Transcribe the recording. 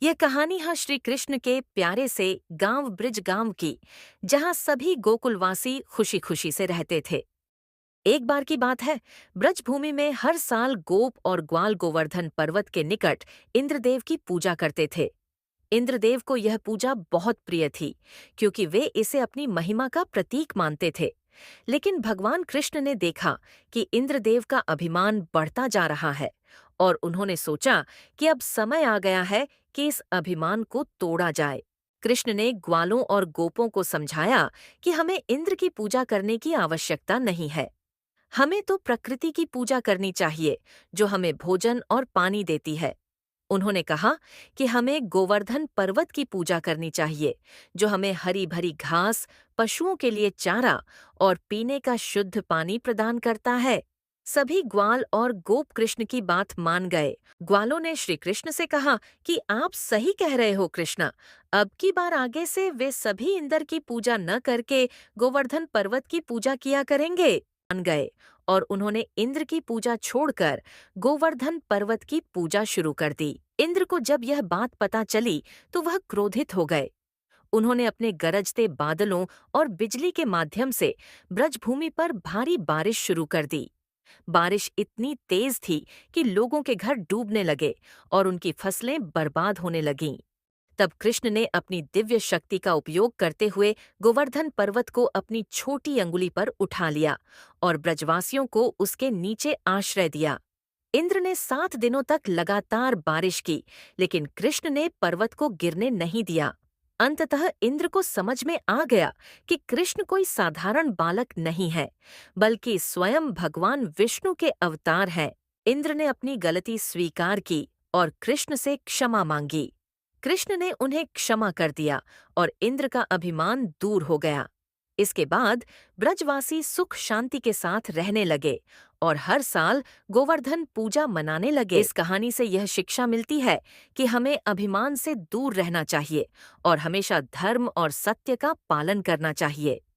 यह कहानी है श्री कृष्ण के प्यारे से गांव ब्रिज गांव की, जहां सभी गोकुलवासी खुशी खुशी से रहते थे। एक बार की बात है, ब्रज भूमि में हर साल गोप और ग्वाल गोवर्धन पर्वत के निकट इंद्रदेव की पूजा करते थे। इंद्रदेव को यह पूजा बहुत प्रिय थी, क्योंकि वे इसे अपनी महिमा का प्रतीक मानते थे। लेकिन भगवान कृष्ण ने देखा कि इंद्रदेव का अभिमान बढ़ता जा रहा है, और उन्होंने सोचा कि अब समय आ गया है कि इस अभिमान को तोड़ा जाए। कृष्ण ने ग्वालों और गोपों को समझाया कि हमें इंद्र की पूजा करने की आवश्यकता नहीं है। हमें तो प्रकृति की पूजा करनी चाहिए, जो हमें भोजन और पानी देती है। उन्होंने कहा कि हमें गोवर्धन पर्वत की पूजा करनी चाहिए, जो हमें हरी भरी घास, पशुओं के लिए चारा और पीने का शुद्ध पानी प्रदान करता है। सभी ग्वाल और गोप कृष्ण की बात मान गए। ग्वालों ने श्री कृष्ण से कहा कि आप सही कह रहे हो कृष्ण, अब की बार आगे से वे सभी इंद्र की पूजा न करके गोवर्धन पर्वत की पूजा किया करेंगे। मान गए, और उन्होंने इंद्र की पूजा छोड़कर गोवर्धन पर्वत की पूजा शुरू कर दी। इंद्र को जब यह बात पता चली तो वह क्रोधित हो गए। उन्होंने अपने गरजते बादलों और बिजली के माध्यम से ब्रजभूमि पर भारी बारिश शुरू कर दी। बारिश इतनी तेज थी कि लोगों के घर डूबने लगे और उनकी फसलें बर्बाद होने लगीं। तब कृष्ण ने अपनी दिव्य शक्ति का उपयोग करते हुए गोवर्धन पर्वत को अपनी छोटी अंगुली पर उठा लिया और ब्रजवासियों को उसके नीचे आश्रय दिया। इंद्र ने 7 दिनों तक लगातार बारिश की, लेकिन कृष्ण ने पर्वत को गिरने नहीं दिया। अंततः इंद्र को समझ में आ गया कि कृष्ण कोई साधारण बालक नहीं है, बल्कि स्वयं भगवान विष्णु के अवतार हैं। इंद्र ने अपनी गलती स्वीकार की और कृष्ण से क्षमा मांगी। कृष्ण ने उन्हें क्षमा कर दिया और इंद्र का अभिमान दूर हो गया। इसके बाद ब्रजवासी सुख शांति के साथ रहने लगे और हर साल गोवर्धन पूजा मनाने लगे। इस कहानी से यह शिक्षा मिलती है कि हमें अभिमान से दूर रहना चाहिए और हमेशा धर्म और सत्य का पालन करना चाहिए।